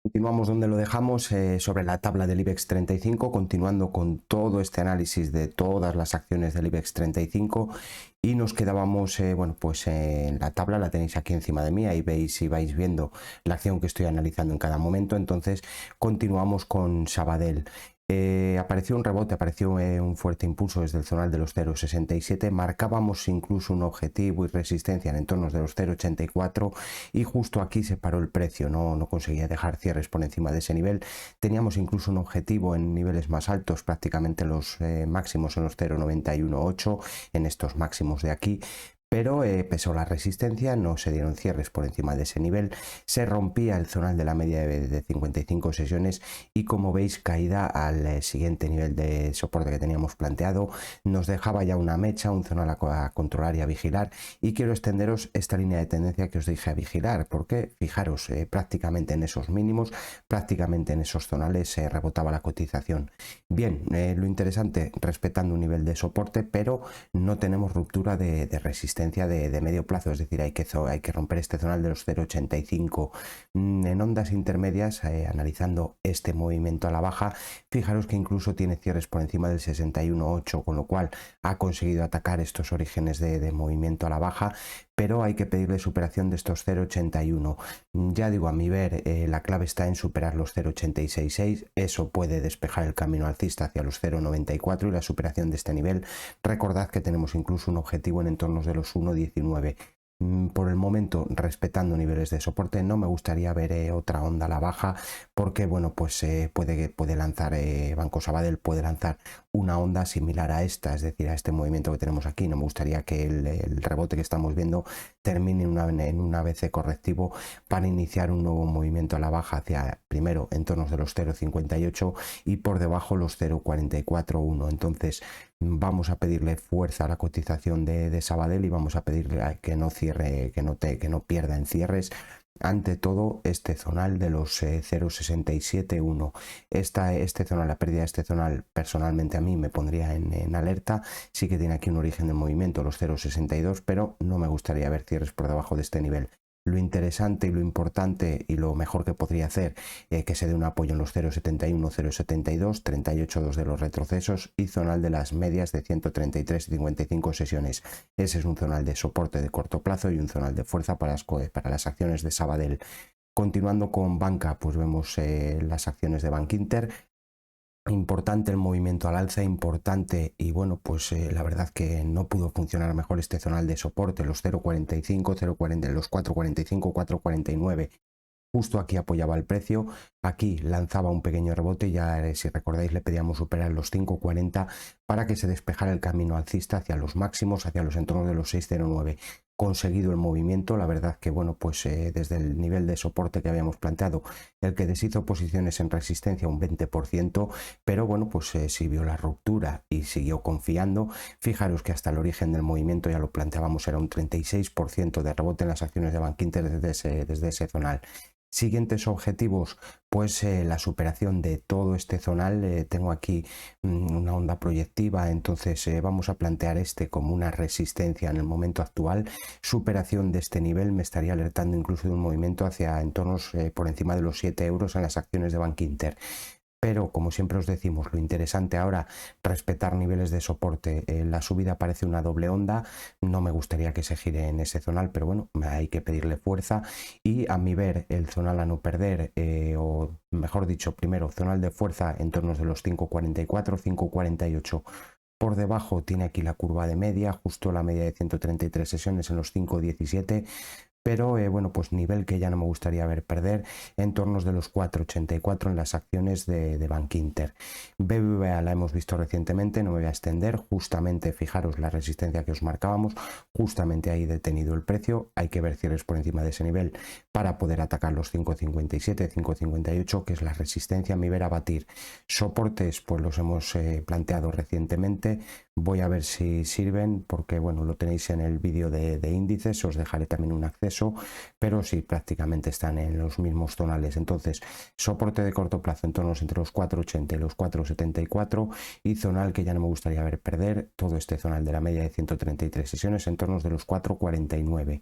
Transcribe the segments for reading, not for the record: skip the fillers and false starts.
Continuamos donde lo dejamos, sobre la tabla del IBEX 35, continuando con todo este análisis de todas las acciones del IBEX 35 y nos quedábamos, bueno, pues en la tabla la tenéis aquí encima de mí, ahí veis y vais viendo la acción que estoy analizando en cada momento. Entonces continuamos con Sabadell. Apareció un rebote, apareció un fuerte impulso desde el zonal de los 0,67, marcábamos incluso un objetivo y resistencia en entornos de los 0,84 y justo aquí se paró el precio, no conseguía dejar cierres por encima de ese nivel. Teníamos incluso un objetivo en niveles más altos, prácticamente los máximos en los 0,918, en estos máximos de aquí, pero pesó la resistencia, no se dieron cierres por encima de ese nivel, se rompía el zonal de la media de 55 sesiones y, como veis, caída al siguiente nivel de soporte que teníamos planteado, nos dejaba ya una mecha, un zonal a controlar y a vigilar, y quiero extenderos esta línea de tendencia que os dije a vigilar, porque fijaros, prácticamente en esos mínimos, prácticamente en esos zonales se rebotaba la cotización. Bien, lo interesante, respetando un nivel de soporte, pero no tenemos ruptura de resistencia de medio plazo, es decir, hay que romper este zonal de los 0,85. En ondas intermedias, analizando este movimiento a la baja, fijaros que incluso tiene cierres por encima del 61,8, con lo cual ha conseguido atacar estos orígenes de movimiento a la baja, pero hay que pedirle superación de estos 0,81. Ya digo, a mi ver, la clave está en superar los 0,866, eso puede despejar el camino alcista hacia los 0,94 y la superación de este nivel. Recordad que tenemos incluso un objetivo en entornos de los 1,19. Por el momento, respetando niveles de soporte, no me gustaría ver otra onda a la baja, porque bueno, pues puede lanzar, Banco Sabadell puede lanzar una onda similar a esta, es decir, a este movimiento que tenemos aquí. No me gustaría que el rebote que estamos viendo termine en un ABC correctivo para iniciar un nuevo movimiento a la baja hacia, primero, entornos de los 0,58 y por debajo los 0,441. Entonces vamos a pedirle fuerza a la cotización de Sabadell y vamos a pedirle que no cierre, que no pierda en cierres. Ante todo, este zonal de los 0,671. Este zonal, la pérdida de este zonal, personalmente a mí me pondría en alerta. Sí que tiene aquí un origen de movimiento, los 0,62, pero no me gustaría ver cierres por debajo de este nivel. Lo interesante y lo importante y lo mejor que podría hacer, que se dé un apoyo en los 0,71, 0,72, 38,2 de los retrocesos y zonal de las medias de 133 y 55 sesiones. Ese es un zonal de soporte de corto plazo y un zonal de fuerza para las acciones de Sabadell. Continuando con banca, pues vemos las acciones de Bankinter. Importante el movimiento al alza, importante, y bueno, pues la verdad que no pudo funcionar mejor este zonal de soporte, los 0,45, 0,40, los 4,45, 4,49. Justo aquí apoyaba el precio, aquí lanzaba un pequeño rebote, ya si recordáis le pedíamos superar los 5,40 para que se despejara el camino alcista hacia los máximos, hacia los entornos de los 6,09. Conseguido el movimiento, la verdad que bueno, pues desde el nivel de soporte que habíamos planteado, el que deshizo posiciones en resistencia un 20%, pero bueno, pues si vio la ruptura y siguió confiando. Fijaros que hasta el origen del movimiento, ya lo planteábamos, era un 36% de rebote en las acciones de Bankinter desde ese zonal. Siguientes objetivos, pues la superación de todo este zonal. Tengo aquí una onda proyectiva, entonces vamos a plantear este como una resistencia en el momento actual. Superación de este nivel me estaría alertando incluso de un movimiento hacia entornos por encima de los 7 euros en las acciones de Bankinter. Pero, como siempre os decimos, lo interesante ahora, respetar niveles de soporte. La subida parece una doble onda, no me gustaría que se gire en ese zonal, pero bueno, hay que pedirle fuerza. Y a mi ver, el zonal a no perder, o mejor dicho, primero, zonal de fuerza en torno de los 5,44, 5,48. Por debajo tiene aquí la curva de media, justo la media de 133 sesiones en los 5,17. Pero bueno, pues nivel que ya no me gustaría ver perder, en tornos de los 4,84 en las acciones de Bankinter. BBVA la hemos visto recientemente, no me voy a extender, justamente fijaros la resistencia que os marcábamos, justamente ahí detenido el precio. Hay que ver cierres por encima de ese nivel para poder atacar los 5,57, 5,58, que es la resistencia a mi ver a batir. Soportes pues los hemos planteado recientemente, Voy a ver si sirven, porque bueno, lo tenéis en el vídeo de índices, os dejaré también un acceso, pero sí, prácticamente están en los mismos tonales. Entonces, soporte de corto plazo en tornos entre los 4,80 y los 4,74, y zonal que ya no me gustaría ver perder, todo este zonal de la media de 133 sesiones en torno de los 4,49.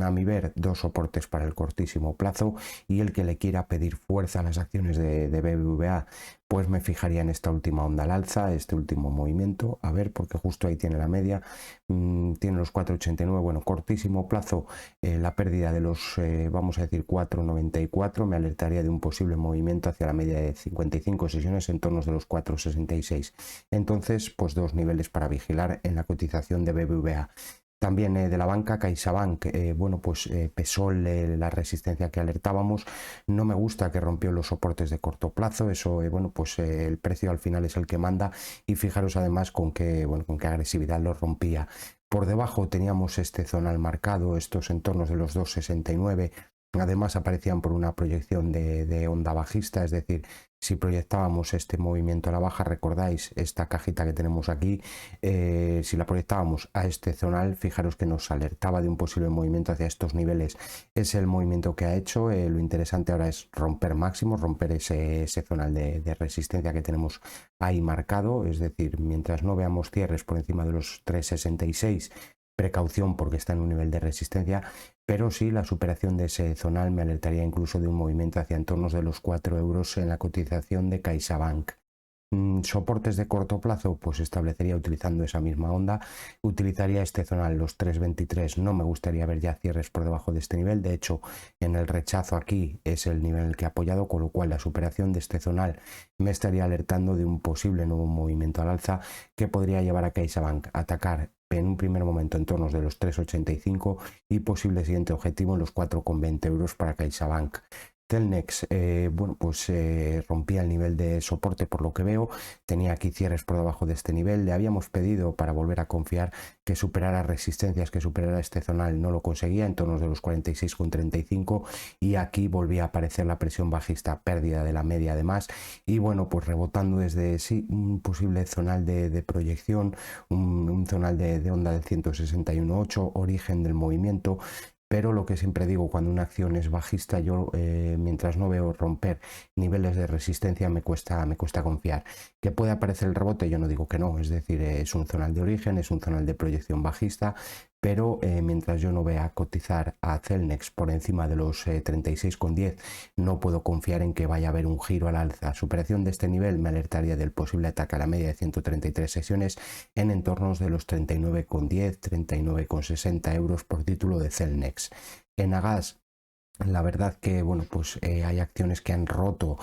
A mi ver, dos soportes para el cortísimo plazo, y el que le quiera pedir fuerza a las acciones de BBVA, pues me fijaría en esta última onda al alza, este último movimiento, a ver, porque justo ahí tiene la media, tiene los 4,89, bueno, cortísimo plazo, la pérdida de los, vamos a decir, 4,94, me alertaría de un posible movimiento hacia la media de 55 sesiones en torno de los 4,66. Entonces, pues dos niveles para vigilar en la cotización de BBVA. También de la banca CaixaBank, bueno, pues pesó la resistencia que alertábamos. No me gusta que rompió los soportes de corto plazo, eso, bueno, pues el precio al final es el que manda, y fijaros además con qué, bueno, con qué agresividad lo rompía. Por debajo teníamos este zonal marcado, estos entornos de los 2,69. Además aparecían por una proyección de onda bajista, es decir, si proyectábamos este movimiento a la baja, recordáis esta cajita que tenemos aquí, si la proyectábamos a este zonal, fijaros que nos alertaba de un posible movimiento hacia estos niveles. Es el movimiento que ha hecho, lo interesante ahora es romper máximos, romper ese zonal de resistencia que tenemos ahí marcado, es decir, mientras no veamos cierres por encima de los 3,66, precaución porque está en un nivel de resistencia, pero sí la superación de ese zonal me alertaría incluso de un movimiento hacia entornos de los 4 euros en la cotización de CaixaBank. Soportes de corto plazo, pues establecería utilizando esa misma onda, utilizaría este zonal, los 3,23, no me gustaría ver ya cierres por debajo de este nivel, de hecho en el rechazo aquí es el nivel en el que he apoyado, con lo cual la superación de este zonal me estaría alertando de un posible nuevo movimiento al alza que podría llevar a CaixaBank a atacar en un primer momento en torno de los 3,85 y posible siguiente objetivo en los 4,20 euros para CaixaBank. Telnex, bueno, pues rompía el nivel de soporte por lo que veo, tenía aquí cierres por debajo de este nivel, le habíamos pedido para volver a confiar que superara resistencias, que superara este zonal, no lo conseguía en torno de los 46,35, y aquí volvía a aparecer la presión bajista, pérdida de la media además, y bueno, pues rebotando desde sí, un posible zonal de proyección, un zonal de onda de 161,8, origen del movimiento. Pero lo que siempre digo, cuando una acción es bajista, yo mientras no veo romper niveles de resistencia me cuesta confiar. ¿Que puede aparecer el rebote? Yo no digo que no, es decir, es un zonal de origen, es un zonal de proyección bajista, pero mientras yo no vea cotizar a Celnex por encima de los 36,10, no puedo confiar en que vaya a haber un giro al alza. Superación de este nivel me alertaría del posible ataque a la media de 133 sesiones en entornos de los 39,10, 39,60 euros por título de Celnex. En Agas, la verdad que bueno, pues hay acciones que han roto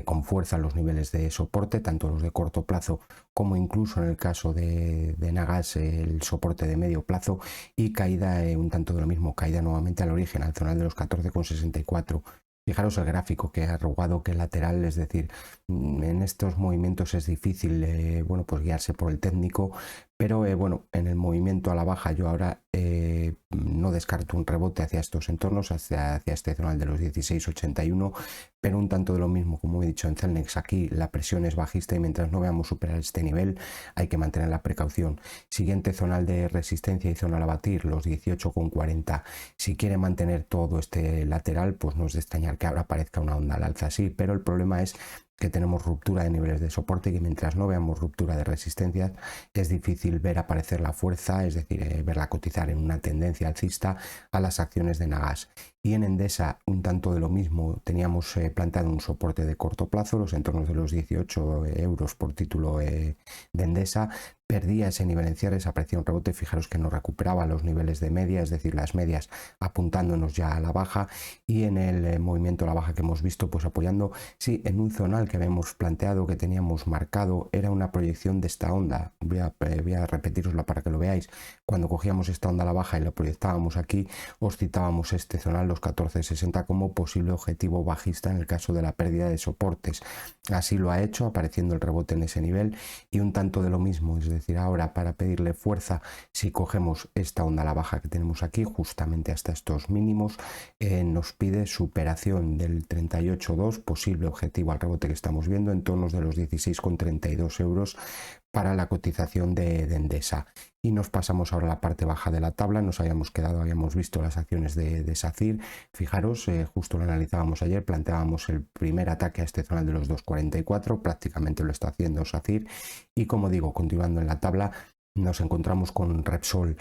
con fuerza los niveles de soporte, tanto los de corto plazo como incluso en el caso de Nagas el soporte de medio plazo, y caída un tanto de lo mismo, caída nuevamente al origen, al zonal de los 14,64. Fijaros el gráfico que ha arrugado, que lateral, es decir, en estos movimientos es difícil bueno, pues guiarse por el técnico, pero bueno, en el movimiento a la baja yo ahora no descarto un rebote hacia estos entornos, hacia este zonal de los 16,81, pero un tanto de lo mismo, como he dicho en Celnex, aquí la presión es bajista y mientras no veamos superar este nivel hay que mantener la precaución. Siguiente zonal de resistencia y zonal a batir, los 18,40. Si quiere mantener todo este lateral, pues no es de extrañar que ahora aparezca una onda al alza así, pero el problema es que tenemos ruptura de niveles de soporte y que mientras no veamos ruptura de resistencias es difícil ver aparecer la fuerza, es decir, verla cotizar en una tendencia alcista a las acciones de Nagas. Y en Endesa un tanto de lo mismo, teníamos planteado un soporte de corto plazo, los entornos de los 18 euros por título de Endesa, perdía ese nivel en cierres, aparecía un rebote, fijaros que no recuperaba los niveles de media, es decir, las medias apuntándonos ya a la baja, y en el movimiento a la baja que hemos visto, pues apoyando, sí, en un zonal que habíamos planteado, que teníamos marcado, era una proyección de esta onda. Voy a repetirosla para que lo veáis. Cuando cogíamos esta onda a la baja y lo proyectábamos aquí, os citábamos este zonal, los 14,60, como posible objetivo bajista en el caso de la pérdida de soportes. Así lo ha hecho, apareciendo el rebote en ese nivel, y un tanto de lo mismo, es decir, ahora para pedirle fuerza, si cogemos esta onda a la baja que tenemos aquí, justamente hasta estos mínimos, nos pide superación del 38,2, posible objetivo al rebote que estamos viendo en torno de los 16,32 euros para la cotización de Endesa. Y nos pasamos ahora a la parte baja de la tabla. Nos habíamos quedado, habíamos visto las acciones de SACIR. Fijaros, justo lo analizábamos ayer, planteábamos el primer ataque a este zonal de los 2,44, prácticamente lo está haciendo SACIR. Y como digo, continuando en la tabla, nos encontramos con Repsol.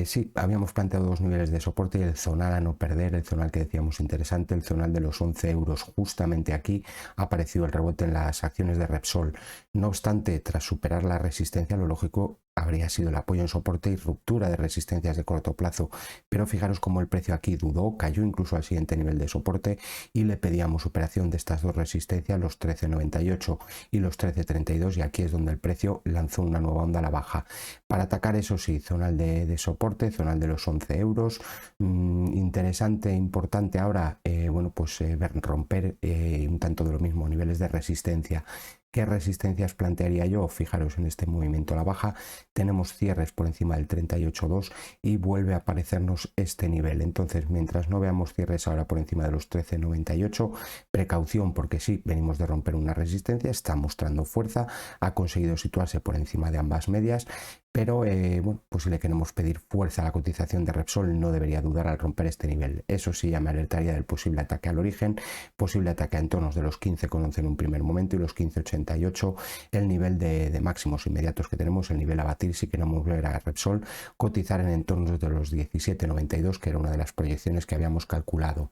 Sí, habíamos planteado dos niveles de soporte y el zonal a no perder, el zonal que decíamos interesante, el zonal de los 11 euros. Justamente aquí ha aparecido el rebote en las acciones de Repsol. No obstante, tras superar la resistencia, lo lógico habría sido el apoyo en soporte y ruptura de resistencias de corto plazo, pero fijaros cómo el precio aquí dudó, cayó incluso al siguiente nivel de soporte y le pedíamos superación de estas dos resistencias, los 13,98 y los 13,32, y aquí es donde el precio lanzó una nueva onda a la baja. Para atacar, eso sí, zonal de soporte, zonal de los 11 euros, interesante, importante ahora, bueno, pues romper un tanto de lo mismo, niveles de resistencia. ¿Qué resistencias plantearía yo? Fijaros en este movimiento a la baja, tenemos cierres por encima del 38,2 y vuelve a aparecernos este nivel. Entonces, mientras no veamos cierres ahora por encima de los 13,98, precaución, porque sí, venimos de romper una resistencia, está mostrando fuerza, ha conseguido situarse por encima de ambas medias, pero bueno, pues si le queremos pedir fuerza a la cotización de Repsol, no debería dudar al romper este nivel. Eso sí, ya me alertaría del posible ataque al origen, posible ataque a entornos de los 15,11 en un primer momento y los 15,88, el nivel de máximos inmediatos que tenemos, el nivel a batir si queremos ver a Repsol cotizar en entornos de los 17,92, que era una de las proyecciones que habíamos calculado.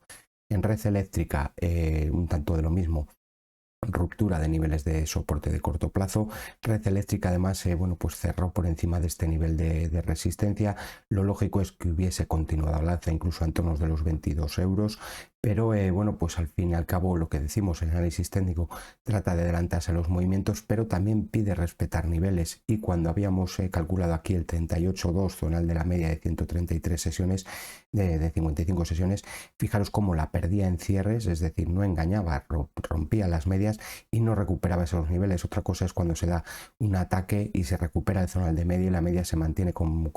En red eléctrica, un tanto de lo mismo, ruptura de niveles de soporte de corto plazo. Red eléctrica además bueno, pues cerró por encima de este nivel de resistencia. Lo lógico es que hubiese continuado al alza incluso en torno de los 22 euros, pero bueno, pues al fin y al cabo lo que decimos, el análisis técnico trata de adelantarse a los movimientos, pero también pide respetar niveles, y cuando habíamos calculado aquí el 38,2 zonal de la media de 133 sesiones, de 55 sesiones, fijaros cómo la perdía en cierres, es decir, no engañaba, rompía las medias y no recuperaba esos niveles. Otra cosa es cuando se da un ataque y se recupera el zonal de media y la media se mantiene con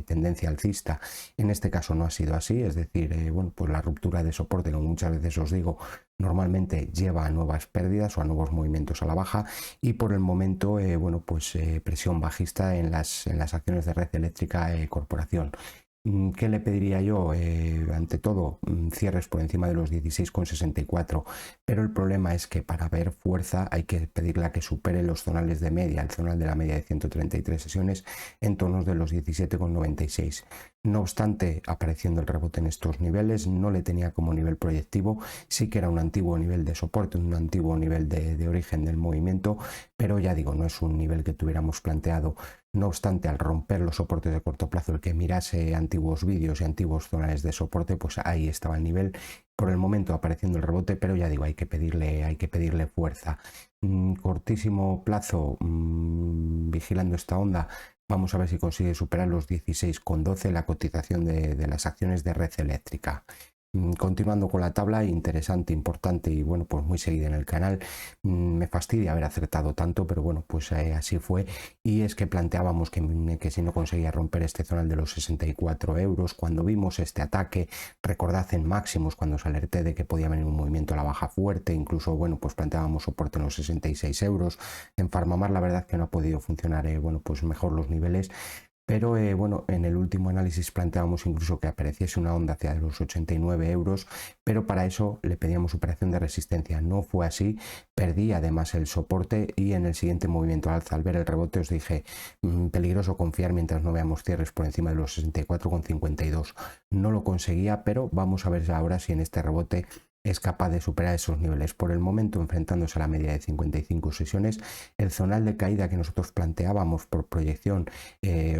tendencia alcista. En este caso no ha sido así, es decir, bueno, pues la ruptura de soporte, como muchas veces os digo, normalmente lleva a nuevas pérdidas o a nuevos movimientos a la baja, y por el momento bueno, pues presión bajista en las acciones de Red Eléctrica Corporación. ¿Qué le pediría yo? Ante todo, cierres por encima de los 16,64, pero el problema es que para ver fuerza hay que pedirle a que supere los zonales de media, el zonal de la media de 133 sesiones en torno de los 17,96. No obstante, apareciendo el rebote en estos niveles, no le tenía como nivel proyectivo, sí que era un antiguo nivel de soporte, un antiguo nivel de origen del movimiento, pero ya digo, no es un nivel que tuviéramos planteado. No obstante, al romper los soportes de corto plazo, el que mirase antiguos vídeos y antiguos zonales de soporte, pues ahí estaba el nivel. Por el momento apareciendo el rebote, pero ya digo, hay que pedirle fuerza. Cortísimo plazo, vigilando esta onda. Vamos a ver si consigue superar los 16,12 la cotización de las acciones de Red Eléctrica. Continuando con la tabla, interesante, importante y bueno, pues muy seguida en el canal. Me fastidia haber acertado tanto, pero bueno, pues así fue. Y es que planteábamos que si no conseguía romper este zonal de los 64 euros, cuando vimos este ataque, recordad en máximos cuando os alerté de que podía venir un movimiento a la baja fuerte, incluso bueno, pues planteábamos soporte en los 66 euros. En Farmamar la verdad que no ha podido funcionar bueno, pues mejor los niveles. Pero bueno, en el último análisis planteábamos incluso que apareciese una onda hacia los 89 euros, pero para eso le pedíamos superación de resistencia. No fue así, perdí además el soporte y en el siguiente movimiento alza, al ver el rebote, os dije, peligroso confiar mientras no veamos cierres por encima de los 64,52. No lo conseguía, pero vamos a ver ahora si en este rebote es capaz de superar esos niveles. Por el momento, enfrentándose a la media de 55 sesiones, el zonal de caída que nosotros planteábamos por proyección,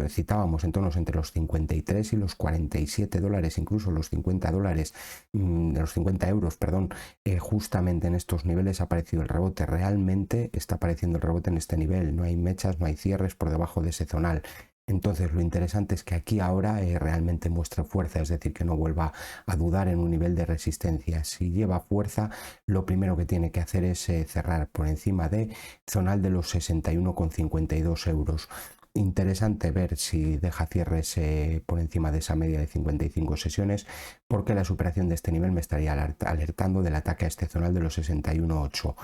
citábamos en tornos entre los 53 y los 47 dólares, incluso los 50 dólares, los 50 euros, perdón, justamente en estos niveles ha aparecido el rebote. Realmente está apareciendo el rebote en este nivel, no hay mechas, no hay cierres por debajo de ese zonal. Entonces lo interesante es que aquí ahora realmente muestra fuerza, es decir, que no vuelva a dudar en un nivel de resistencia. Si lleva fuerza, lo primero que tiene que hacer es cerrar por encima de zonal de los 61,52 euros. Interesante ver si deja cierres por encima de esa media de 55 sesiones, porque la superación de este nivel me estaría alertando del ataque a este zonal de los 61,8.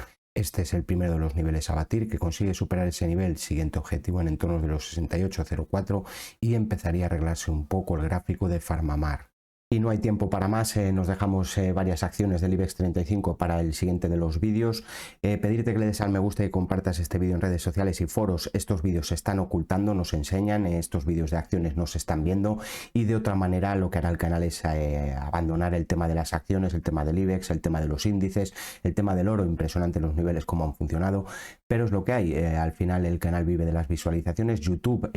este es el primero de los niveles a batir, que consigue superar ese nivel, siguiente objetivo en entornos de los 68,04 y empezaría a arreglarse un poco el gráfico de Farmamar. Y no hay tiempo para más, nos dejamos varias acciones del IBEX 35 para el siguiente de los vídeos. Pedirte que le des al me gusta y compartas este vídeo en redes sociales y foros. Estos vídeos se están ocultando, nos enseñan, estos vídeos de acciones no se están viendo, y de otra manera lo que hará el canal es abandonar el tema de las acciones, el tema del IBEX, el tema de los índices, el tema del oro. Impresionante los niveles, cómo han funcionado, pero es lo que hay. Al final el canal vive de las visualizaciones. YouTube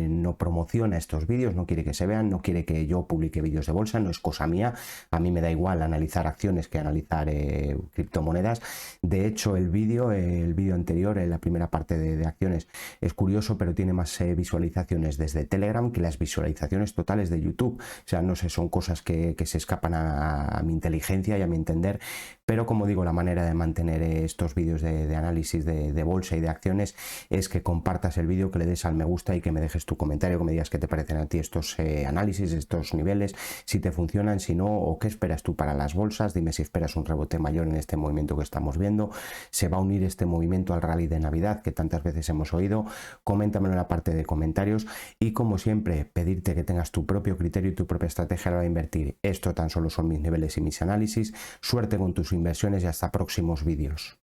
no promociona estos vídeos, no quiere que se vean, no quiere que yo publique vídeos de bolsa, no es cosa mía. A mí me da igual analizar acciones que analizar criptomonedas. De hecho, el vídeo anterior, en la primera parte de acciones, es curioso, pero tiene más visualizaciones desde Telegram que las visualizaciones totales de YouTube. O sea, no sé, son cosas que se escapan a mi inteligencia y a mi entender, pero como digo, la manera de mantener estos vídeos de análisis de bolsa y de acciones es que compartas el vídeo, que le des al me gusta y que me dejes tu comentario, que me digas qué te parecen a ti estos análisis, estos niveles, si te funcionan, si no, o qué esperas tú para las bolsas. Dime si esperas un rebote mayor en este movimiento que estamos viendo. ¿Se va a unir este movimiento al rally de Navidad que tantas veces hemos oído? Coméntamelo en la parte de comentarios, y como siempre, pedirte que tengas tu propio criterio y tu propia estrategia a la hora de invertir. Esto tan solo son mis niveles y mis análisis. Suerte con tus inversiones y hasta próximos vídeos.